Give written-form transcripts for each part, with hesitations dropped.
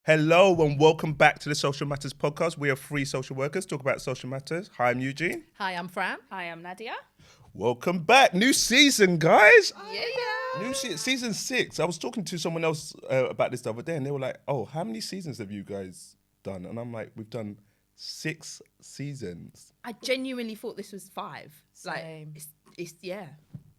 Hello and welcome back to the Social Matters podcast. We are three social workers talk about social matters. Hi, I'm Eugene. Hi, I'm Fran. Hi, I'm Nadia. Welcome back. New season, guys. Yeah. New season 6. I was talking to someone else about this the other day and they were like, oh, how many seasons have you guys done? And I'm like, we've done 6 seasons. I genuinely thought this was 5. Same. Like, it's yeah.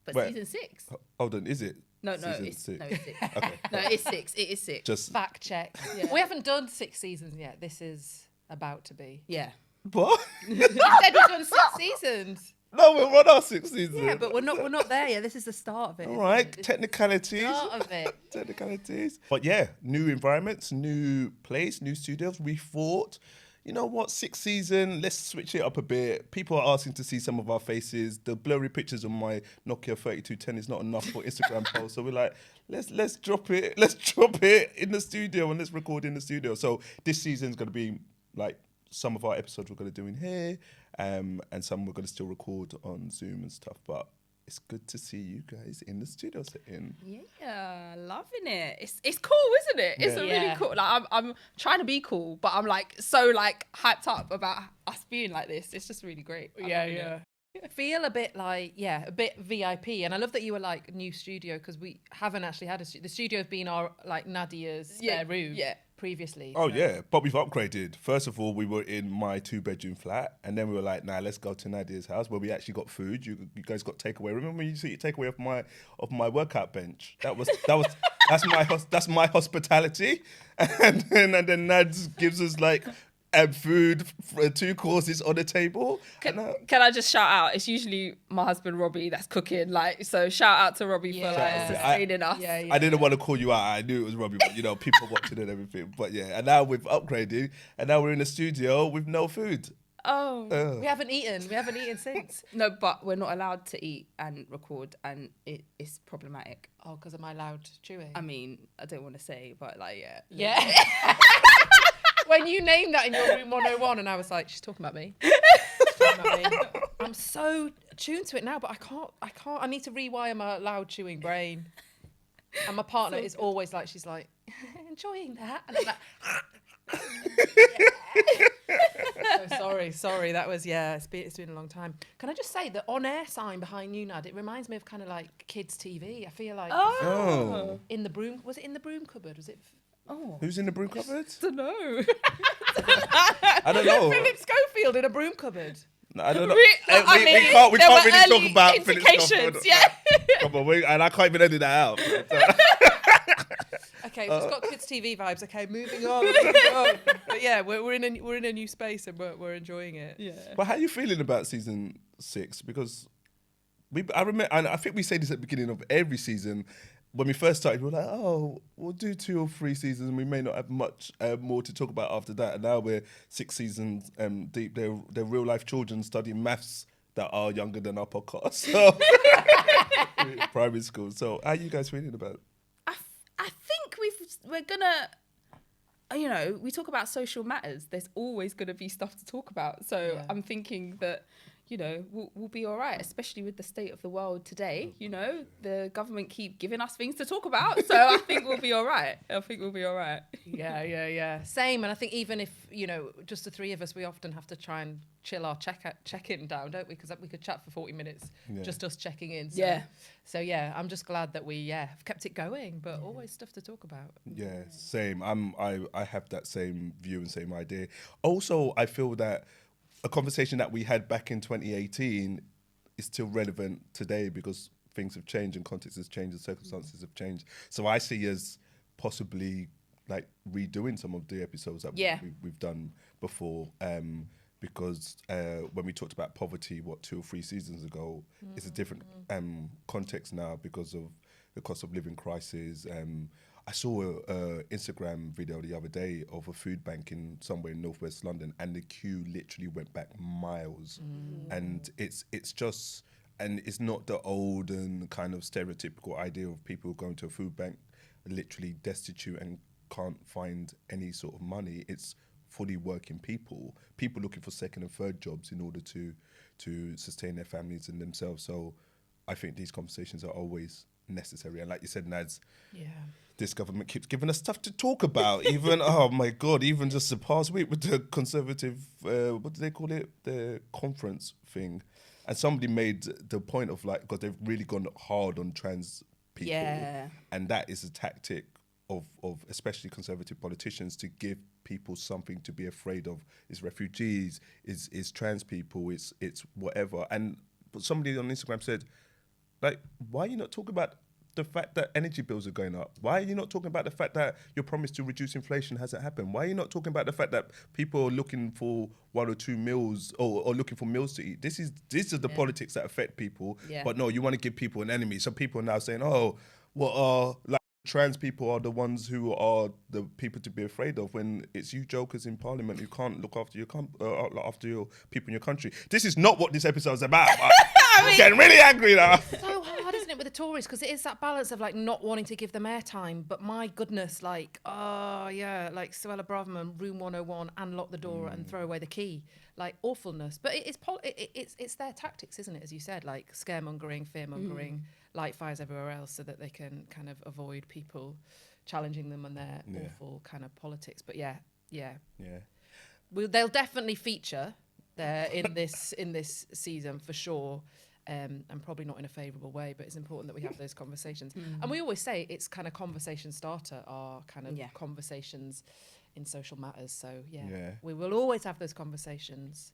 But Wait. season 6. Hold on, is it? No, season it's 6? no, it's 6. Okay. No, it's 6. It is 6. Just Fact check. Yeah. We haven't done 6 seasons yet. This is about to be. Yeah. what? We said we've done 6 seasons. No, we're on our 6th season. Yeah, but we're not there yet. This is the start of it. All right, This is technicalities. the start of it. Technicalities. But yeah, new environments, new place, new studios. We thought, you know what, 6th season, let's switch it up a bit. People are asking to see some of our faces. The blurry pictures on my Nokia 3210 is not enough for Instagram posts. So we're like, let's drop it. Let's drop it in the studio and let's record in the studio. So this season's going to be like some of our episodes we're going to do in here, and some we're going to still record on Zoom and stuff. But it's good to see you guys in the studio sitting. Yeah, loving it. It's cool, isn't it? It's Yeah. a Yeah. really cool. Like I'm trying to be cool, but I'm like so like hyped up about us being like this. It's just really great. I'm loving it. I feel a bit like, a bit VIP. And I love that you were like new studio because we haven't actually had a studio. The studio's been our like Nadia's spare room previously. Oh so- yeah, but we've upgraded. First of all, we were in my 2-bedroom flat, and then we were like, "Nah, let's go to Nadia's house where we actually got food. You guys got takeaway. Remember when you used to eat takeaway off my workout bench? That's my hospitality." And then Nads gives us like food for 2 courses on the table. Can I just shout out? It's usually my husband Robbie that's cooking. Like, so shout out to Robbie for like Yeah. sustaining us. Yeah, I didn't want to call you out. I knew it was Robbie, but people watching and everything. But yeah, and now we've upgraded, and now we're in the studio with no food. Oh. We haven't eaten since. No, but we're not allowed to eat and record, and it's problematic. Oh, because of my loud chewing. I mean, I don't want to say, but like, yeah. Yeah. When you named that in your room 101, and I was like, she's talking about me. She's talking about me. I'm so tuned to it now, but I can't. I need to rewire my loud chewing brain. And my partner is always like, she's like, enjoying that. And I'm like, oh, sorry. That was, it's been a long time. Can I just say the on-air sign behind you, Nad, it reminds me of kind of like kids' TV. I feel like Oh. in the broom, was it in the broom cupboard? Was it? Oh. Who's in the broom cupboard? I don't know. I don't know. Philip Schofield in a broom cupboard. No, I don't know. We we mean, can't there were really talk early about Philip indications, Schofield. yeah. Come on, and I can't even edit that out. Okay, we've just got kids' TV vibes. Okay, moving on. But yeah, we're in a new space and we're enjoying it. Yeah. But how are you feeling about season 6? Because I remember, and I think we say this at the beginning of every season. When we first started, we were like, "Oh, we'll do 2 or 3 seasons, and we may not have much more to talk about after that." And now we're 6 seasons deep. They're real life children studying maths that are younger than our podcast. So primary school. So how are you guys feeling about it? I think we're gonna, you know, we talk about social matters. There's always gonna be stuff to talk about. So Yeah. I'm thinking that, you know, we'll be all right, especially with the state of the world today. You know, the government keep giving us things to talk about. So I think we'll be all right. Yeah. Same. And I think even if, you know, just the 3 of us, we often have to try and chill our check-in down, don't we? Because we could chat for 40 minutes, just us checking in. So, Yeah. So yeah, I'm just glad that we have kept it going, but always stuff to talk about. Yeah, same. I have that same view and same idea. Also, I feel that a conversation that we had back in 2018 is still relevant today because things have changed and context has changed and circumstances have changed. So I see us possibly like redoing some of the episodes that we've done before. Because when we talked about poverty, 2 or 3 seasons ago, it's a different context now because of the cost of living crisis. I saw a Instagram video the other day of a food bank in somewhere in northwest London, and the queue literally went back miles. And it's just, and it's not the old and kind of stereotypical idea of people going to a food bank literally destitute and can't find any sort of money. It's fully working people looking for second and third jobs in order to sustain their families and themselves. So I think these conversations are always necessary. And like you said, Nads, this government keeps giving us stuff to talk about. Even, oh my God, even just the past week with the conservative, what do they call it? The conference thing. And somebody made the point of like, God, they've really gone hard on trans people. Yeah. And that is a tactic of especially conservative politicians to give people something to be afraid of. It's refugees, it's trans people, it's whatever. And but somebody on Instagram said, like, why are you not talking about the fact that energy bills are going up? Why are you not talking about the fact that your promise to reduce inflation hasn't happened? Why are you not talking about the fact that people are looking for 1 or 2 meals or looking for meals to eat? This is the politics that affect people. Yeah. But no, you want to give people an enemy. So people are now saying, oh, what are like trans people are the ones who are the people to be afraid of, when it's you jokers in parliament who can't look after your after your people in your country. This is not what this episode is about. I'm getting really angry now. So hard, isn't it, with the Tories? Because it is that balance of like not wanting to give them airtime, but my goodness, like, oh yeah, like Suella Braverman, Room 101, and lock the door and throw away the key, like awfulness. But it's their tactics, isn't it? As you said, like scaremongering, fearmongering, light fires everywhere else, so that they can kind of avoid people challenging them on their awful kind of politics. But yeah. They'll definitely feature there in this season for sure. And probably not in a favourable way, but it's important that we have those conversations. And we always say it's kind of conversation starter, our kind of conversations in social matters. So we will always have those conversations.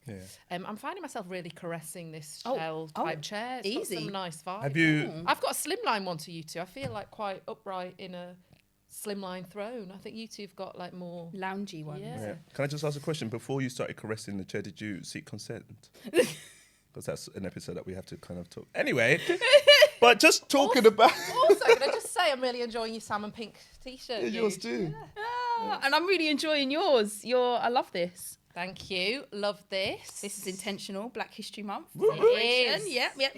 I'm finding myself really caressing this shell type chair. It's got some nice vibe. Have you? I've got a slimline one to you two. I feel like quite upright in a slimline throne. I think you two have got like more loungy ones. Yeah. Can I just ask a question? Before you started caressing the chair, did you seek consent? Because that's an episode that we have to kind of talk. Anyway, but just talking about. Also, can I just say I'm really enjoying your salmon pink t-shirt. Yeah, yours too. And I'm really enjoying yours. I love this. Thank you. Love this. This is intentional. Black History Month. It is. Yep.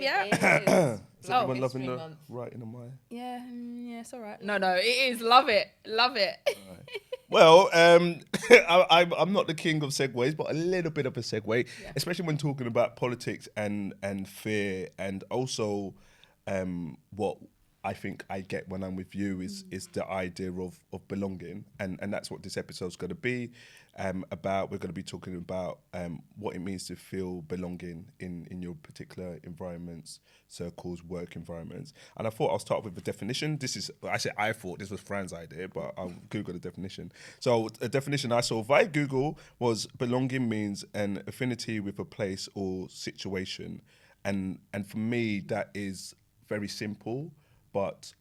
Is everyone loving the Month. writing on my? Yeah, it's all right. No, it is. Love it. Well, I'm not the king of segues, but a little bit of a segue, especially when talking about politics and fear, and also what I think I get when I'm with you is the idea of belonging, and that's what this episode's going to be about. We're going to be talking about what it means to feel belonging in your particular environments, circles, work environments. And I thought I'll start with a definition. I thought this was Fran's idea, but I'll Google the definition. So a definition I saw via Google was belonging means an affinity with a place or situation, and for me that is very simple but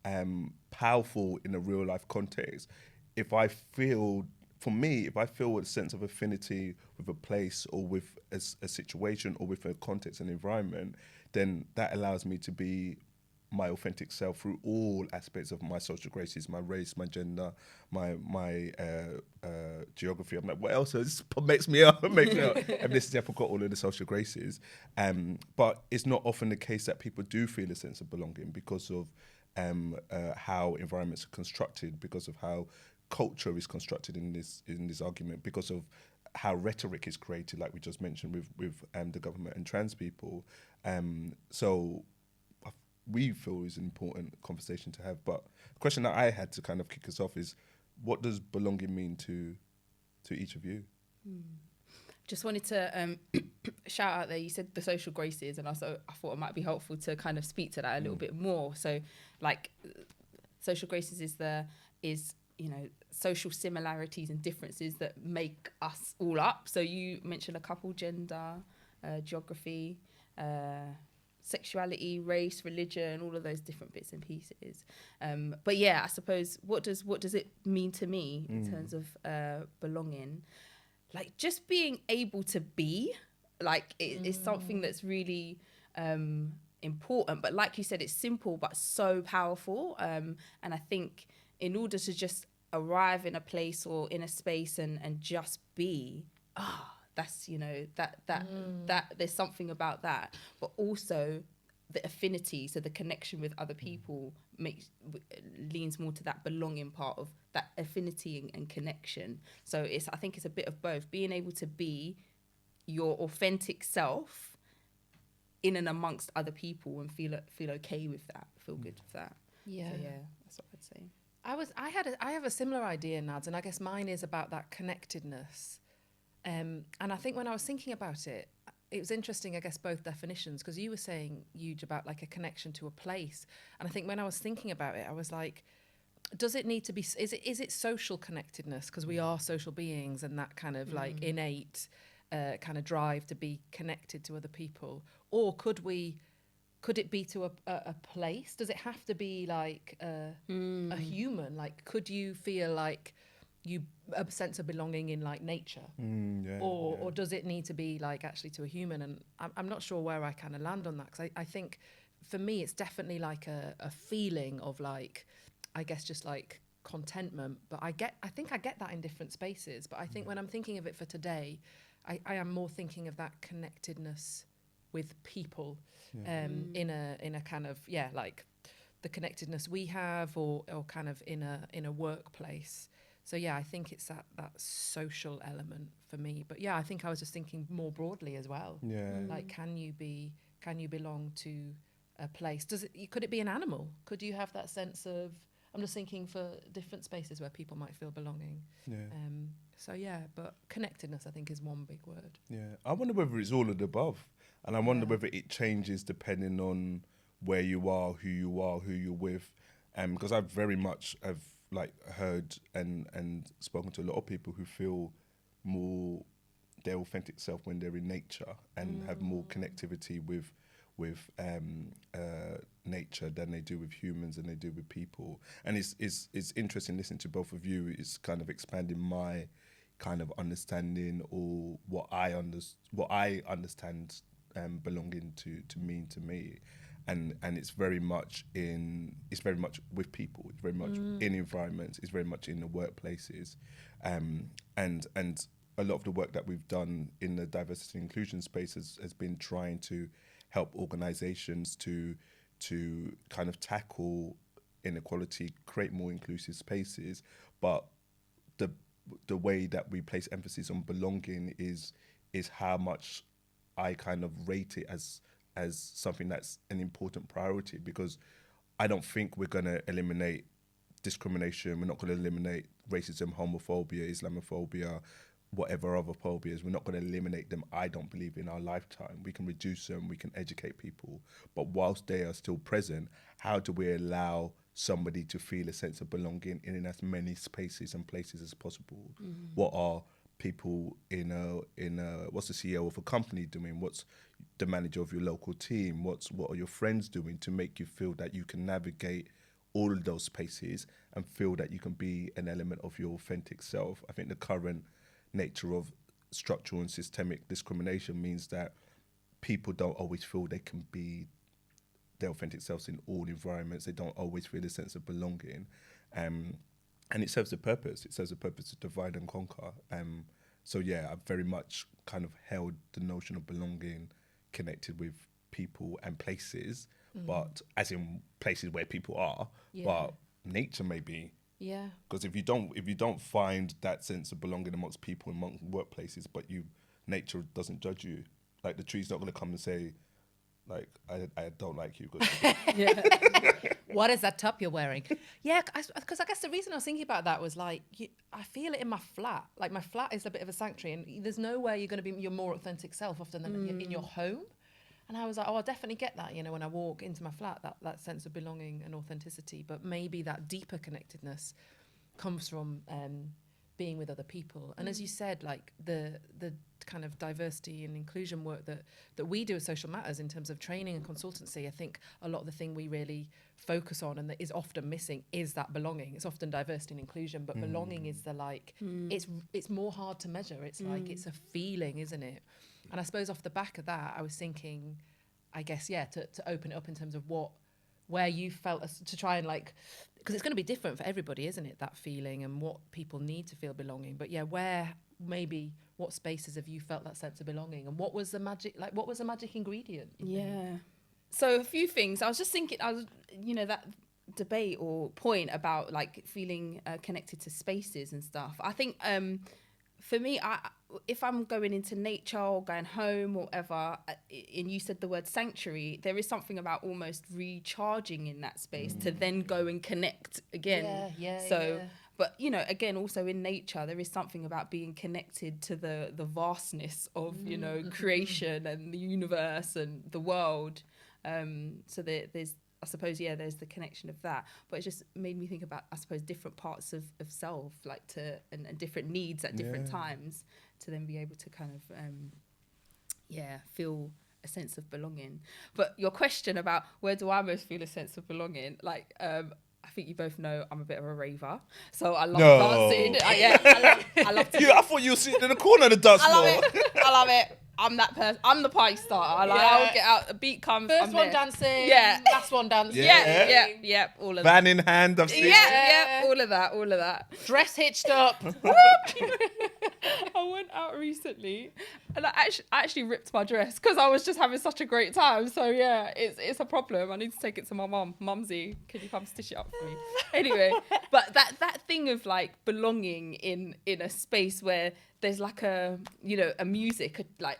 powerful in a real life context. If I feel a sense of affinity with a place or with a situation or with a context and environment, then that allows me to be my authentic self through all aspects of my social graces, my race, my gender, my geography. I'm like, what else? This makes me up. Ethnicity, I forgot all of the social graces. But it's not often the case that people do feel a sense of belonging because of how environments are constructed, because of how culture is constructed in this argument, because of how rhetoric is created, like we just mentioned with the government and trans people. So we feel is an important conversation to have. But the question that I had to kind of kick us off is, what does belonging mean to each of you? Just wanted to shout out there, you said the social graces, and also I thought it might be helpful to kind of speak to that a little bit more. So like social graces is social similarities and differences that make us all up. So you mentioned a couple: gender, geography, sexuality, race, religion, all of those different bits and pieces. But yeah, I suppose what does it mean to me in terms of belonging? Like just being able to be, like it is something that's really important. But like you said, it's simple but so powerful. And I think in order to just arrive in a place or in a space and just be, that's that there's something about that. But also the affinity, so the connection with other people leans more to that belonging part of that affinity and connection. So I think it's a bit of both, being able to be your authentic self in and amongst other people and feel okay with that, feel good with that. Yeah. So yeah, that's what I'd say. I have a similar idea, Nads, and I guess mine is about that connectedness. And I think when I was thinking about it, it was interesting, I guess, both definitions, because you were saying, Huge, about like a connection to a place. And I think when I was thinking about it, I was like, does it need to be, is it social connectedness? Because we are social beings, and that kind of like innate kind of drive to be connected to other people. Or could it be to a place? Does it have to be like a human? Like, could you feel like a sense of belonging in like nature? Or does it need to be like actually to a human? And I'm not sure where I kind of land on that, because I think for me it's definitely like a feeling of like, I guess, just like contentment. But I think I get that in different spaces. But I think when I'm thinking of it for today, I am more thinking of that connectedness with people, in a kind of, like the connectedness we have, or kind of in a workplace. So yeah, I think it's that social element for me. But yeah, I think I was just thinking more broadly as well. Yeah. Like, can you belong to a place? Could it be an animal? Could you have that sense of, I'm just thinking for different spaces where people might feel belonging. Yeah. So yeah, but connectedness, I think, is one big word. Yeah. I wonder whether it's all of the above. And I wonder whether it changes depending on where you are, who you're with. Because I very much have like heard and spoken to a lot of people who feel more their authentic self when they're in nature, and have more connectivity with nature than they do with humans and they do with people. And it's interesting listening to both of you. It's kind of expanding my kind of understanding, or what I understand belonging to mean to me. And it's very much with people. It's very much in environments. It's very much in the workplaces, and a lot of the work that we've done in the diversity and inclusion space has been trying to help organisations to kind of tackle inequality, create more inclusive spaces. But the way that we place emphasis on belonging is how much I kind of rate it as something that's an important priority, because I don't think we're going to eliminate discrimination. We're not going to eliminate racism, homophobia, Islamophobia, whatever other phobias. We're not going to eliminate them, I don't believe, in our lifetime. We can reduce them, we can educate people. But whilst they are still present, how do we allow somebody to feel a sense of belonging in as many spaces and places as possible? What are people what's the CEO of a company doing? What's the manager of your local team? What are your friends doing to make you feel that you can navigate all of those spaces and feel that you can be an element of your authentic self? I think the current nature of structural and systemic discrimination means that people don't always feel they can be their authentic selves in all environments. They don't always feel a sense of belonging. And it serves a purpose. It serves a purpose to divide and conquer. So yeah, I've very much kind of held the notion of belonging connected with people and places, but as in places where people are, but nature maybe. Yeah. Because if you don't find that sense of belonging amongst people, amongst workplaces, but nature doesn't judge you. Like the tree's not going to come and say, like, I don't like you. What is that top you're wearing? Yeah, because I guess the reason I was thinking about that was like, I feel it in my flat. Like, my flat is a bit of a sanctuary, and there's nowhere you're going to be your more authentic self often than in your home. And I was like, I definitely get that, when I walk into my flat, that sense of belonging and authenticity. But maybe that deeper connectedness comes from being with other people. And as you said, like the kind of diversity and inclusion work that we do at Social Matters in terms of training and consultancy, I think a lot of the thing we really focus on and that is often missing is that belonging. It's often diversity and inclusion, but belonging is the it's more hard to measure. It's like, it's a feeling, isn't it? And I suppose off the back of that, I was thinking, I guess, to open it up in terms of where you felt to try and like, because it's going to be different for everybody, isn't it? That feeling and what people need to feel belonging. But yeah, what spaces have you felt that sense of belonging, and what was the magic ingredient? Yeah. So a few things. I was just thinking, that debate or point about like feeling connected to spaces and stuff. I think for me, if I'm going into nature or going home or whatever, and you said the word sanctuary, there is something about almost recharging in that space to then go and connect again. So, but you know, again, also in nature, there is something about being connected to the vastness of, you know, creation and the universe and the world. So there's, I suppose, there's the connection of that, but it just made me think about, I suppose, different parts of self, like and different needs at different times, to then be able to kind of, feel a sense of belonging. But your question about where do I most feel a sense of belonging, like, I think you both know I'm a bit of a raver, so I love dancing. I love to. I thought you were sitting in the corner of the dance floor. I love it. I'm that person. I'm the party starter. I'll get out. A beat comes. First I'm one there. dancing. Yeah. Last one dancing. Yeah. All of Van that. in hand, I've seen. Yeah. All of that. Dress hitched up. I went out recently, and I actually ripped my dress because I was just having such a great time. So yeah, it's a problem. I need to take it to my mum. Mumsy, can you come stitch it up for me? Anyway, but that thing of like belonging in a space where there's like a music, like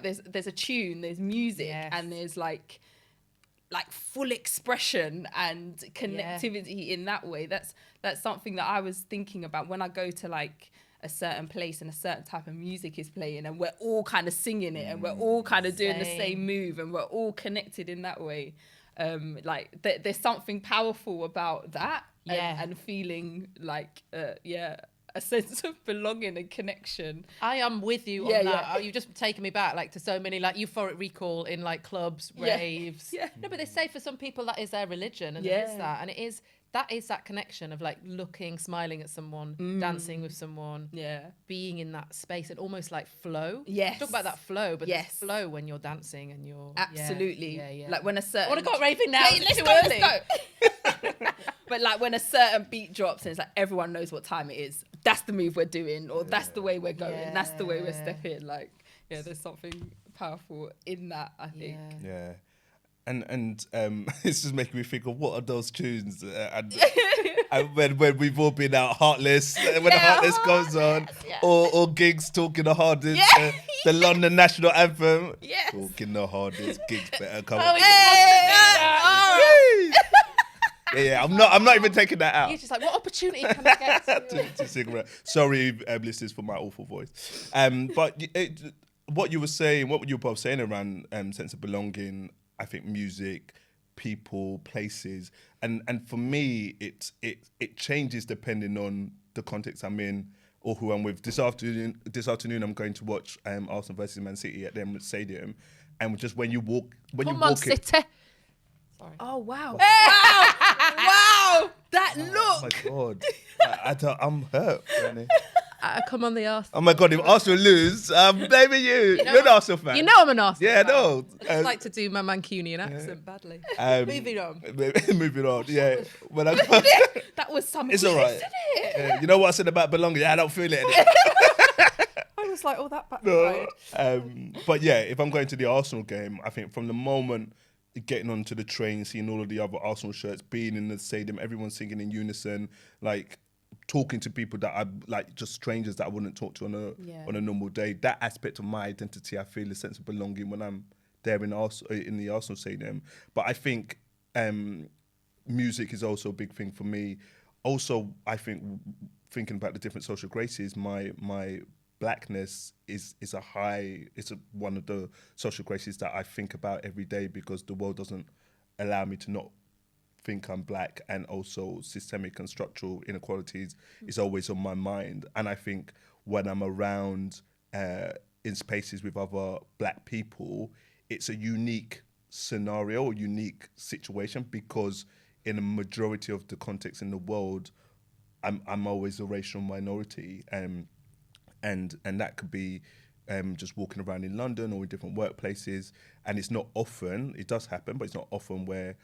there's a tune, there's music, and there's like full expression and connectivity in that way. That's something that I was thinking about when I go to like a certain place and a certain type of music is playing and we're all kind of singing it and we're all kind of doing the same move and we're all connected in that way. There's something powerful about that and feeling like a sense of belonging and connection. I am with you on that. Oh, you've just taken me back like to so many like euphoric recall in like clubs, raves. No, but they say for some people that is their religion, and there is that, and that is that connection of like looking, smiling at someone, dancing with someone, being in that space and almost like flow. Yes. Talk about that flow, but there's flow when you're dancing and you're absolutely like when a certain. I want to go raving now. Let's go. But like when a certain beat drops and it's like everyone knows what time it is. That's the move we're doing, or that's the way we're going. That's the way we're stepping. Like, there's something powerful in that, I think. Yeah. And it's just making me think of what are those tunes and when we've all been out Heartless, when the Heartless comes on, or gigs talking the hardest, the London national anthem, talking the hardest, gigs better come on. I'm not even taking that out. You're just like, what opportunity can I get to sing around. Sorry, listeners, for my awful voice. But what you were both saying around sense of belonging, I think music, people, places, and for me, it changes depending on the context I'm in or who I'm with. This afternoon, I'm going to watch Arsenal versus Man City at the Emirates Stadium, and just when you walk City. Sorry. Oh wow! Wow! That look. Oh my God! I'm hurt, Granny. Come on, the Arsenal. Oh my God! If Arsenal lose, I'm blaming you. You're an Arsenal fan. You know I'm an Arsenal fan. No. I just like to do my Mancunian accent badly. Moving on. Moving on. Yeah. When that was something. It's all right. Isn't it? You know what I said about belonging? I don't feel it. I was like, that backfired. But yeah, if I'm going to the Arsenal game, I think from the moment getting onto the train, seeing all of the other Arsenal shirts, being in the stadium, everyone singing in unison, like talking to people that I like, just strangers that I wouldn't talk to on a normal day. That aspect of my identity, I feel a sense of belonging when I'm there in the Arsenal stadium. But I think music is also a big thing for me. Also, I think thinking about the different social graces, my blackness is one of the social graces that I think about every day, because the world doesn't allow me to not think I'm black, and also systemic and structural inequalities is always on my mind. And I think when I'm around in spaces with other black people, it's a unique scenario or unique situation, because in a majority of the context in the world, I'm always a racial minority. And that could be just walking around in London or in different workplaces. And it's not often, it does happen, but it's not often where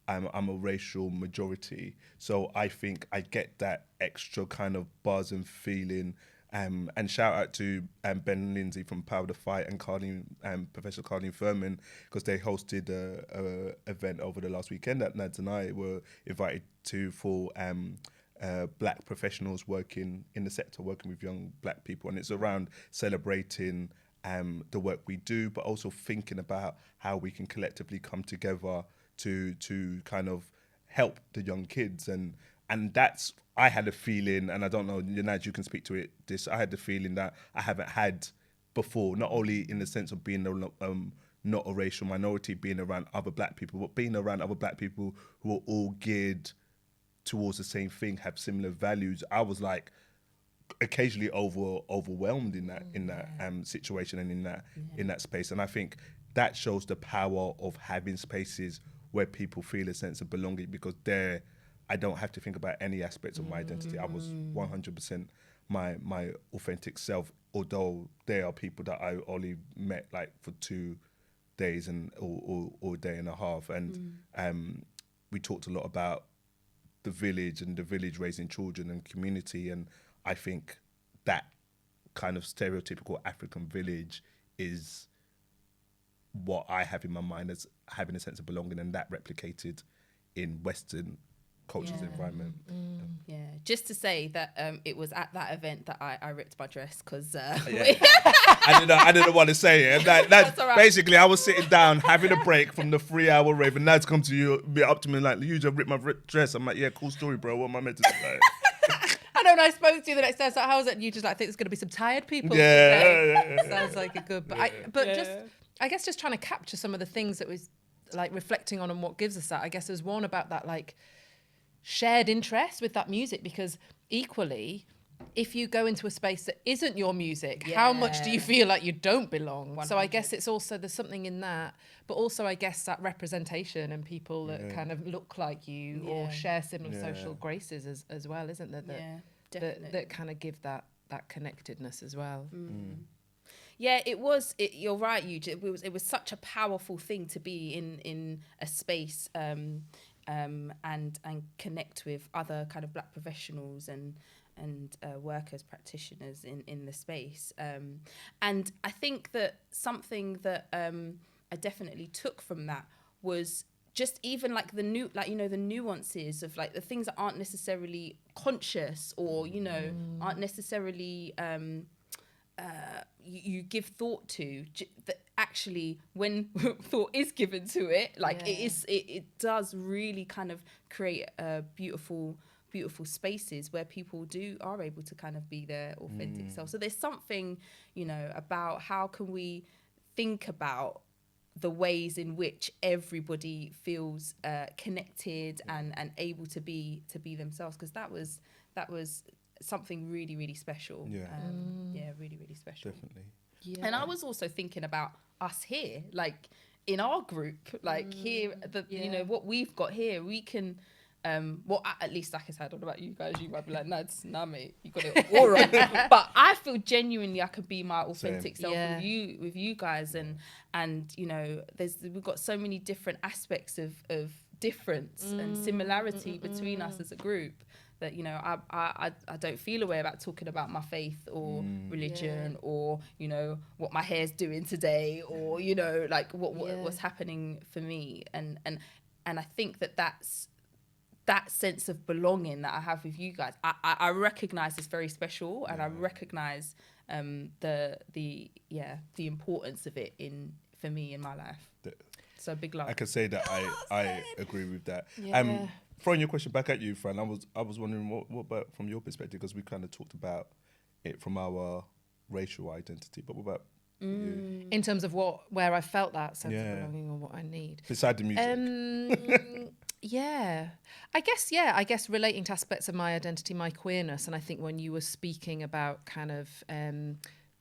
I'm a racial majority. So I think I get that extra kind of buzz and feeling. And shout out to Ben and Lindsay from Power the Fight and Professor Carleen Furman, because they hosted a event over the last weekend that Nads and I were invited to for black professionals working in the sector, working with young black people, and it's around celebrating the work we do, but also thinking about how we can collectively come together to kind of help the young kids. And that's, I had a feeling, and I don't know, Naj, you can speak to it, I had the feeling that I haven't had before, not only in the sense of being not a racial minority, being around other black people, but being around other black people who are all geared towards the same thing, have similar values. I was like occasionally overwhelmed in that situation and in that space. And I think that shows the power of having spaces where people feel a sense of belonging, because there I don't have to think about any aspects of my identity. I was 100% my authentic self, although there are people that I only met like for 2 days or a day and a half. And we talked a lot about the village and the village raising children and community. And I think that kind of stereotypical African village is what I have in my mind as having a sense of belonging, and that replicated in Western culture's environment. Yeah, just to say that it was at that event that I ripped my dress, because I didn't want to say it. And that's all right. basically, I was sitting down having a break from the 3-hour rave, and Nad's come to you, be up to me like, you just ripped my dress. I'm like, yeah, cool story, bro. What am I meant to say? I know, when I spoke to you the next day, I was like, how is it? And you just like, I think there's going to be some tired people. Yeah. Sounds like a good, but I guess just trying to capture some of the things that was like reflecting on and what gives us that. I guess there's one about that like shared interest with that music, because equally, if you go into a space that isn't your music, how much do you feel like you don't belong? 100. So I guess it's also, there's something in that, but also I guess that representation and people that kind of look like you or share similar social graces as well, isn't there? That kind of give that connectedness as well. Yeah, it was. You're right, Eugene. It was such a powerful thing to be in a space and connect with other kind of black professionals and workers, practitioners in the space. And I think that something that I definitely took from that was just even like the nuances of like the things that aren't necessarily conscious or aren't necessarily you give thought to, that actually when thought is given to it, like it does really kind of create beautiful spaces where people are able to kind of be their authentic self. So there's something about how can we think about the ways in which everybody feels connected and able to be themselves, because that was something really, really special. Really, really special. Definitely. Yeah. And I was also thinking about us here, like in our group, like here, what we've got here, we can, at least like I said, I don't know about you guys, you might be like, nah mate, you got it all right. But I feel genuinely I could be my authentic self with you guys, and we've got so many different aspects of difference and similarity between us as a group, that I don't feel a way about talking about my faith or religion or what my hair's doing today or like what's happening for me, and I think that's that sense of belonging that I have with you guys. I recognize it's very special, and I recognize the importance of it for me in my life. So big love. I can say that I agree with that. Throwing your question back at you, Fran, I was wondering what about from your perspective, because we kind of talked about it from our racial identity, but what about you? In terms of where I felt that sense of belonging or what I need. Beside the music. I guess relating to aspects of my identity, my queerness, and I think when you were speaking about kind of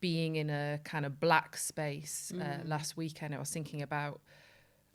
being in a kind of black space last weekend, I was thinking about,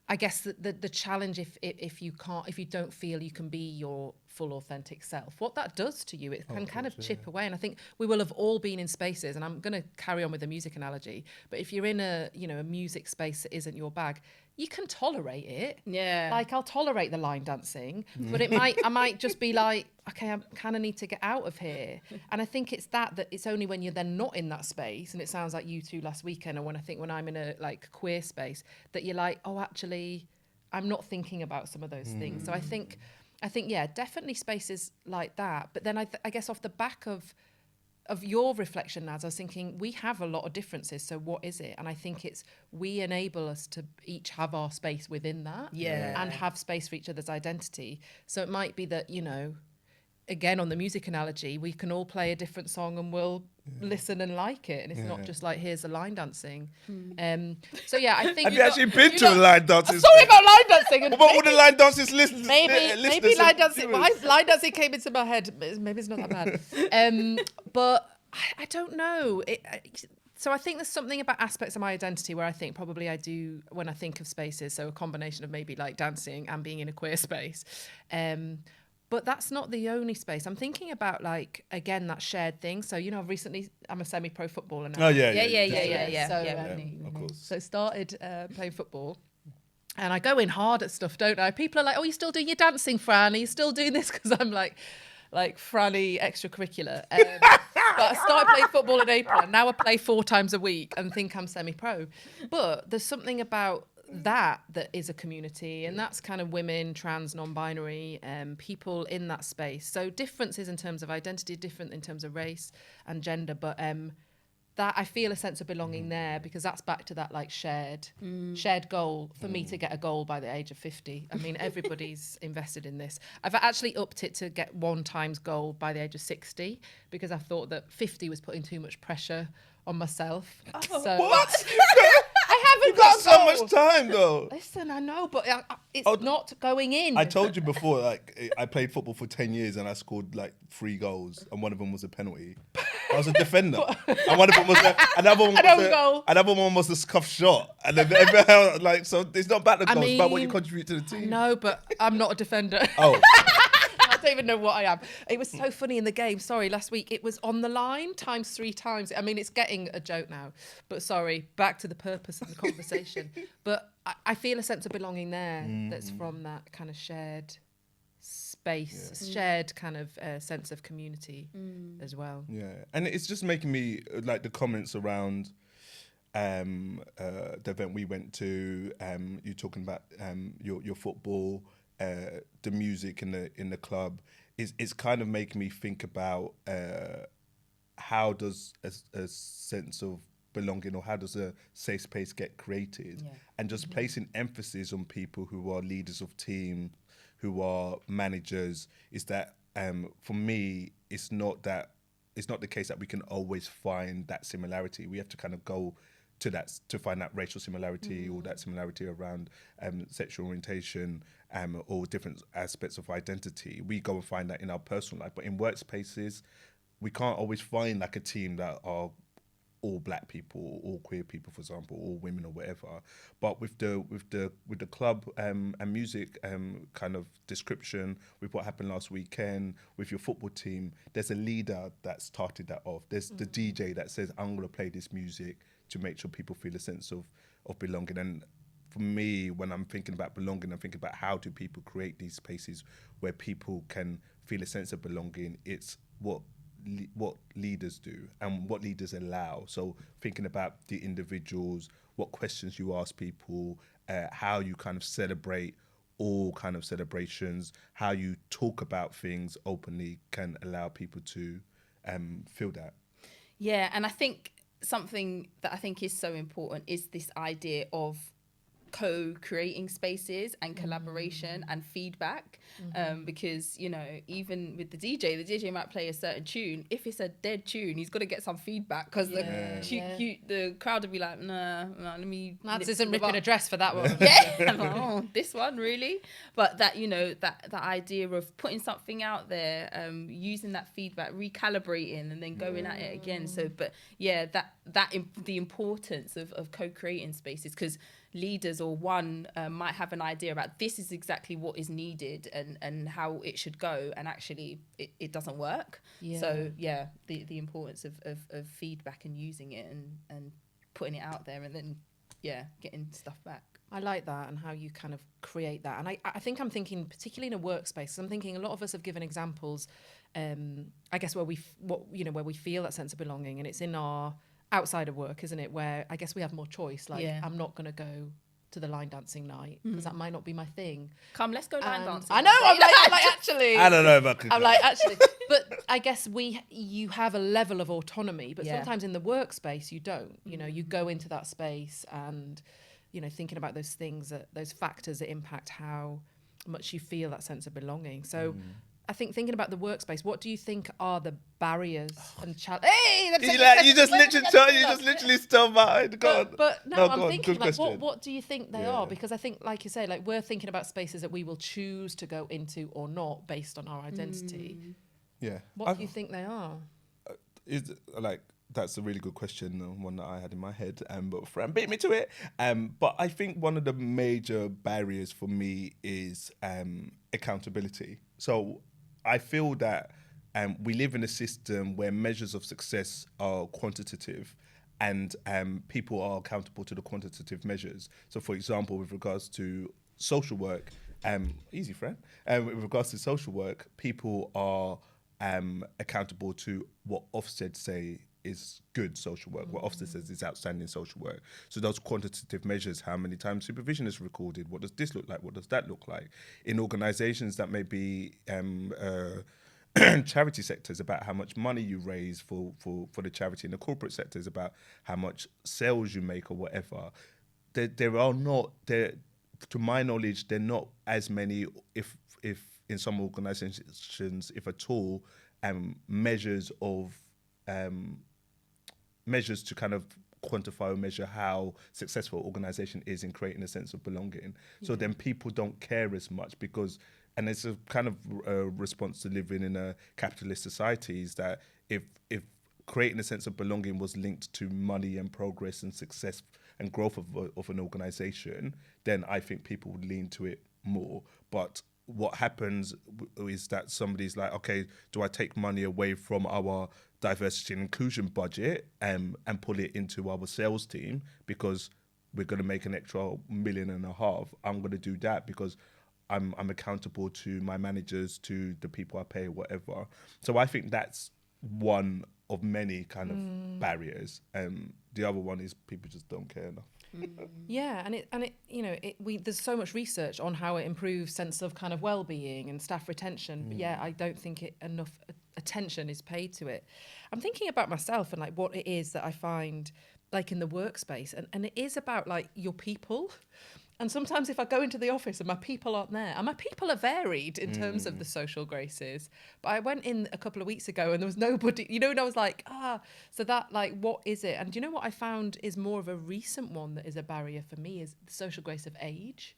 I guess the challenge if you don't feel you can be your full authentic self, what that does to you, it can kind of chip away. And I think we will have all been in spaces, and I'm going to carry on with the music analogy, but if you're in a music space that isn't your bag, you can tolerate it. Yeah. Like I'll tolerate the line dancing, but I might just be like, okay, I kind of need to get out of here. And I think it's that it's only when you're then not in that space, and it sounds like you two last weekend, or when I'm in a like queer space, that you're like, oh, actually, I'm not thinking about some of those things. So I think I think, yeah, definitely spaces like that. But then I guess off the back of your reflection, Naz, I was thinking we have a lot of differences. So what is it? And I think it's we enable us to each have our space within that, and have space for each other's identity. So it might be that, you know, again, on the music analogy, we can all play a different song and we'll listen and like it. And it's not just like, here's the line dancing. So yeah, I think... Have you actually been to a line dancing? Sorry about line dancing. And what would the line dancers listen? Maybe line dancing... Line dancing came into my head. Maybe it's not that bad. But I don't know. So I think there's something about aspects of my identity where I think probably I do when I think of spaces. So a combination of maybe like dancing and being in a queer space. But that's not the only space. I'm thinking about, like, again, that shared thing. So, you know, I'm a semi-pro footballer now. Oh, yeah. So, of course. So started playing football. And I go in hard at stuff, don't I? People are like, oh, you're still doing your dancing, Fran? Are you still doing this? Because I'm like Franny extracurricular. But I started playing football in April, and now I play 4 times a week and think I'm semi-pro. But there's something about that is a community, and that's kind of women, trans, non-binary, people in that space. So differences in terms of identity, different in terms of race and gender, but that I feel a sense of belonging there, because that's back to that like shared goal for me to get a goal by the age of 50. I mean, everybody's invested in this. I've actually upped it to get 1 times goal by the age of 60, because I thought that 50 was putting too much pressure on myself. So What? I haven't You got so goal. much time, though. Listen, I know, but it's not going in. I told you before, like, I played football for 10 years and I scored like 3 goals, and one of them was a penalty. I was a defender, and one of them was another one was a scuffed shot, and then everyone else, like, so it's not about the goals, it's about what you contribute to the team. No, but I'm not a defender. Oh. I don't even know what I am. It was so funny in the game. Sorry, last week it was on the line 3 times. I mean, it's getting a joke now. But sorry, back to the purpose of the conversation. But I feel a sense of belonging there that's from that kind of shared space, shared kind of sense of community as well. Yeah, and it's just making me, like, the comments around the event we went to, you talking about your football, the music in the club, is kind of making me think about how does a sense of belonging, or how does a safe space get created, and just placing emphasis on people who are leaders of team, who are managers, is that for me it's not the case that we can always find that similarity. We have to kind of go to that to find that racial similarity or that similarity around sexual orientation, or different aspects of identity. We go and find that in our personal life, but in workspaces we can't always find like a team that are all black people, all queer people, for example, all women or whatever. But with the club and music kind of description, with what happened last weekend with your football team, there's a leader that started that off. There's the DJ that says, I'm going to play this music to make sure people feel a sense of belonging. And for me, when I'm thinking about belonging, I'm thinking about how do people create these spaces where people can feel a sense of belonging. It's what leaders do and what leaders allow. So thinking about the individuals, what questions you ask people, how you kind of celebrate all kind of celebrations, how you talk about things openly can allow people to feel that. Yeah, and I think something that I think is so important is this idea of co-creating spaces and collaboration and feedback, because, you know, even with the DJ might play a certain tune. If it's a dead tune, he's got to get some feedback, because the crowd will be like, nah, let me... Mads isn't ripping a dress for that one. I'm like, oh, this one, really? But that, you know, that idea of putting something out there, using that feedback, recalibrating, and then going at it again. So, but yeah, the importance of co-creating spaces, because leaders or one might have an idea about this is exactly what is needed and how it should go, and actually it doesn't work. So yeah, the importance of feedback and using it and putting it out there, and then getting stuff back. I like that, and how you kind of create that. And I think I'm thinking particularly in a workspace, I'm thinking a lot of us have given examples, I guess where we feel that sense of belonging, and it's in our outside of work, isn't it, where I guess we have more choice. Like, I'm not going to go to the line dancing night because that might not be my thing. Come, let's go line dancing. I know. I'm like actually. I don't know if I could. I'm like actually, but I guess you have a level of autonomy, but sometimes in the workspace you don't. You know, you go into that space and, you know, thinking about those things, those factors that impact how much you feel that sense of belonging. So. I think thinking about the workspace, what do you think are the barriers and challenges? Hey, You just literally stole mine. Go on. But no, I'm go on. thinking Good like, question. what do you think they are? Because I think, like you say, like we're thinking about spaces that we will choose to go into or not based on our identity. Yeah. What do you think they are? Is like that's a really good question, one that I had in my head, but Fran beat me to it. But I think one of the major barriers for me is accountability. So I feel that we live in a system where measures of success are quantitative and people are accountable to the quantitative measures. So, for example, with regards to social work, easy, friend. With regards to social work, people are accountable to what Ofsted say is good social work, what Ofsted says is outstanding social work. So those quantitative measures, how many times supervision is recorded, what does this look like, what does that look like? In organisations that may be charity sectors, about how much money you raise for the charity. In the corporate sectors, about how much sales you make or whatever. There are not, to my knowledge, there are not as many, if in some organisations, if at all, measures to kind of quantify or measure how successful organisation is in creating a sense of belonging. So then people don't care as much because, and it's a kind of a response to living in a capitalist society, is that if creating a sense of belonging was linked to money and progress and success and growth of an organisation, then I think people would lean to it more. But what happens is that somebody's like, okay, do I take money away from our diversity and inclusion budget and pull it into our sales team because we're going to make an extra $1.5 million? I'm going to do that because I'm accountable to my managers, to the people I pay, whatever. So I think that's one of many kind of barriers. The other one is people just don't care enough. Yeah, and it you know, there's so much research on how it improves sense of kind of well-being and staff retention, but yeah, I don't think enough attention is paid to it. I'm thinking about myself and like what it is that I find like in the workspace, and it is about like your people. And sometimes if I go into the office and my people aren't there, and my people are varied in terms of the social graces, but I went in a couple of weeks ago and there was nobody, you know, and I was like, so that like, what is it? And do you know what I found is more of a recent one that is a barrier for me is the social grace of age.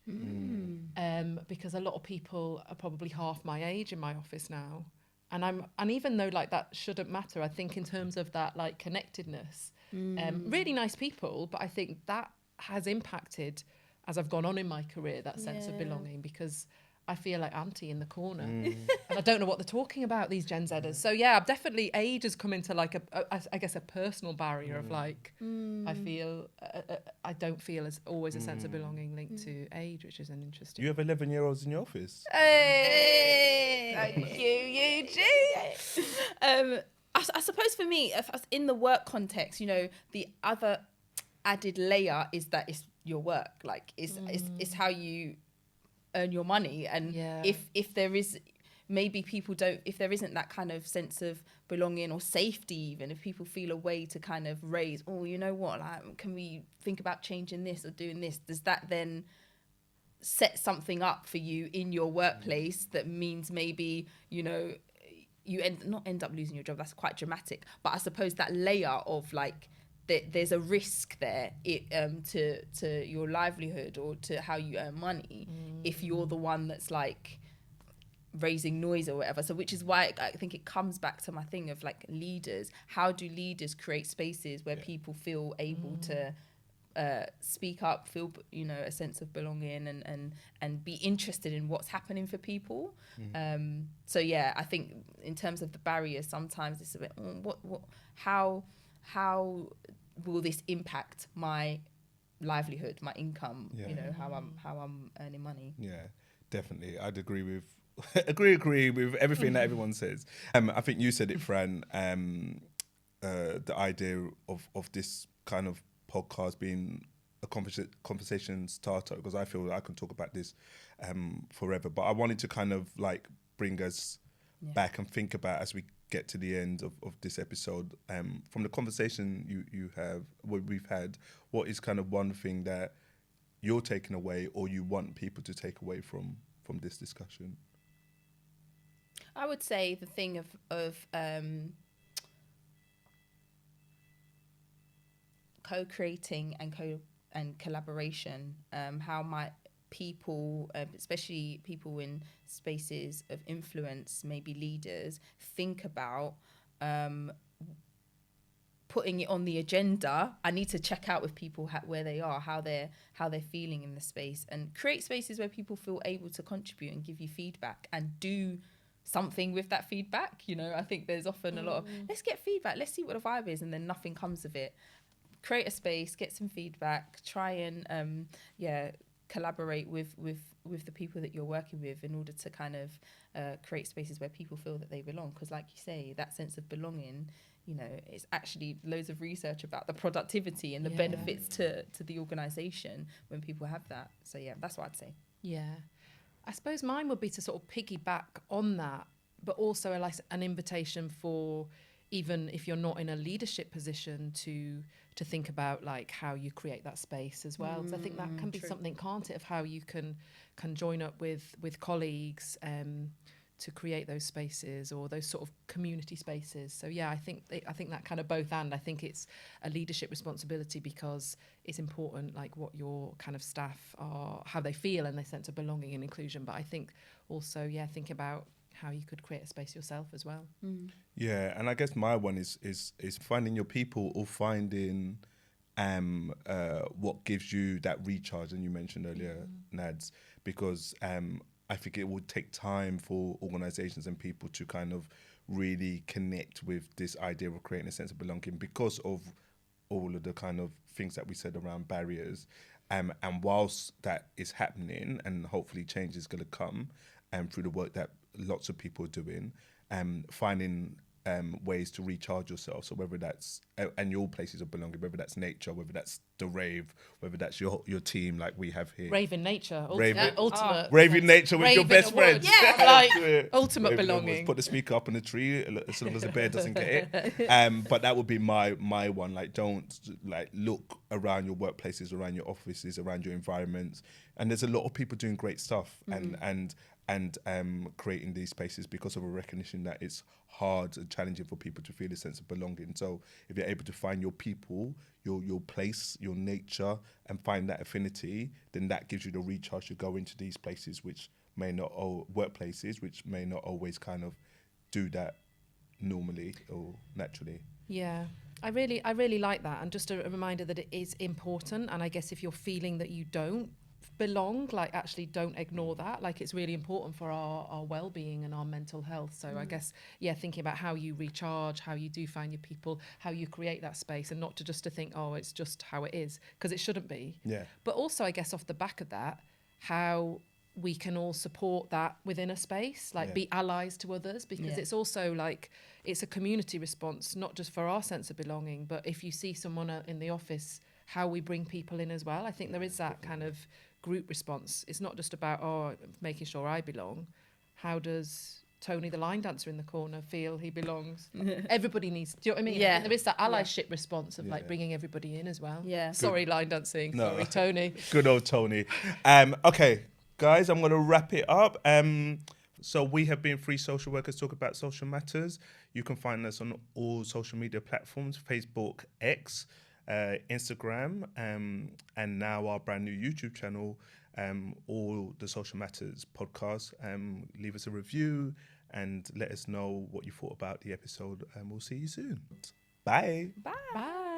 Because a lot of people are probably half my age in my office now. And even though like that shouldn't matter, I think in terms of that like connectedness, really nice people, but I think that has impacted as I've gone on in my career, that sense of belonging, because I feel like auntie in the corner and I don't know what they're talking about, these Gen Zers. So yeah, definitely age has come into like I guess a personal barrier of like, I feel, I don't feel as always a sense of belonging linked to age, which is an interesting. You have 11-year-olds in your office? Hey, thank you, Eugene. I suppose for me, if in the work context, you know, the other added layer is that it's your work, like it's how you earn your money, and if there is maybe people don't, if there isn't that kind of sense of belonging or safety, even if people feel a way to kind of raise, oh, you know what, like, can we think about changing this or doing this, does that then set something up for you in your workplace that means maybe, you know, you end up losing your job? That's quite dramatic, but I suppose that layer of like there's a risk there to your livelihood or to how you earn money if you're the one that's like raising noise or whatever. So which is why I think it comes back to my thing of like leaders. How do leaders create spaces where people feel able to speak up, feel, you know, a sense of belonging and be interested in what's happening for people? So yeah, I think in terms of the barriers, sometimes it's a bit how will this impact my livelihood, my income? You know, how I'm earning money. Yeah, definitely. I'd agree with agree with everything that everyone says. I think you said it, Fran. The idea of this kind of podcast being a conversation starter, because I feel that I can talk about this forever. But I wanted to kind of like bring us back and think about, as we get to the end of this episode, from the conversation we've had, what is kind of one thing that you're taking away or you want people to take away from this discussion? I would say the thing of co-creating and collaboration. How might people, especially people in spaces of influence, maybe leaders, think about putting it on the agenda? I need to check out with people where they are, how they're feeling in the space, and create spaces where people feel able to contribute and give you feedback and do something with that feedback. You know, I think there's often a lot of, let's get feedback, let's see what the vibe is, and then nothing comes of it. Create a space, get some feedback, try and collaborate with the people that you're working with in order to kind of create spaces where people feel that they belong. Because like you say, that sense of belonging, you know, it's actually loads of research about the productivity and the benefits to the organisation when people have that. So yeah, that's what I'd say. Yeah. I suppose mine would be to sort of piggyback on that, but also like an invitation for, even if you're not in a leadership position, to think about like how you create that space as well. So I think that can be something, can't it, of how you can join up with colleagues to create those spaces, or those sort of community spaces. So yeah, I think that kind of both, and I think it's a leadership responsibility because it's important, like what your kind of staff are, how they feel and their sense of belonging and inclusion. But I think also, yeah, think about how you could create a space yourself as well. Yeah, and I guess my one is finding your people, or finding what gives you that recharge. And you mentioned earlier, Nads, because I think it would take time for organisations and people to kind of really connect with this idea of creating a sense of belonging, because of all of the kind of things that we said around barriers. And whilst that is happening, and hopefully change is going to come through the work that lots of people are doing, finding ways to recharge yourself. So whether that's and your places of belonging, whether that's nature, whether that's the rave, whether that's your team like we have here. Rave in nature, Rave ultimate. Rave in nature with your best friends. Yeah, like ultimate belonging. Put the speaker up in the tree as long as the bear doesn't get it. But that would be my one. Like, don't like look around your workplaces, around your offices, around your environments, and there's a lot of people doing great stuff and creating these spaces because of a recognition that it's hard and challenging for people to feel a sense of belonging. So if you're able to find your people, your place, your nature, and find that affinity, then that gives you the recharge to go into these places which may not, or workplaces which may not always kind of do that normally or naturally. Yeah. I really like that. And just a reminder that it is important. And I guess if you're feeling that you don't belong, like, actually don't ignore that. Like, it's really important for our well-being and our mental health. So I guess, yeah, thinking about how you recharge, how you do find your people, how you create that space, and not to think, oh, it's just how it is, because it shouldn't be. Yeah. But also, I guess, off the back of that, how we can all support that within a space, like be allies to others, because it's also like, it's a community response, not just for our sense of belonging, but if you see someone in the office, how we bring people in as well. I think there is that kind of group response. It's not just about, making sure I belong. How does Tony, the line dancer in the corner, feel he belongs? Everybody needs, do you know what I mean? Yeah. There is that allyship response of like bringing everybody in as well. Yeah. Sorry, line dancing. No. Sorry, Tony. Good old Tony. Okay, guys, I'm going to wrap it up. So we have been Free Social Workers Talk About Social Matters. You can find us on all social media platforms, Facebook, X, Instagram, and now our brand new YouTube channel, all the Social Matters podcasts. Leave us a review and let us know what you thought about the episode, and we'll see you soon. Bye. Bye. Bye.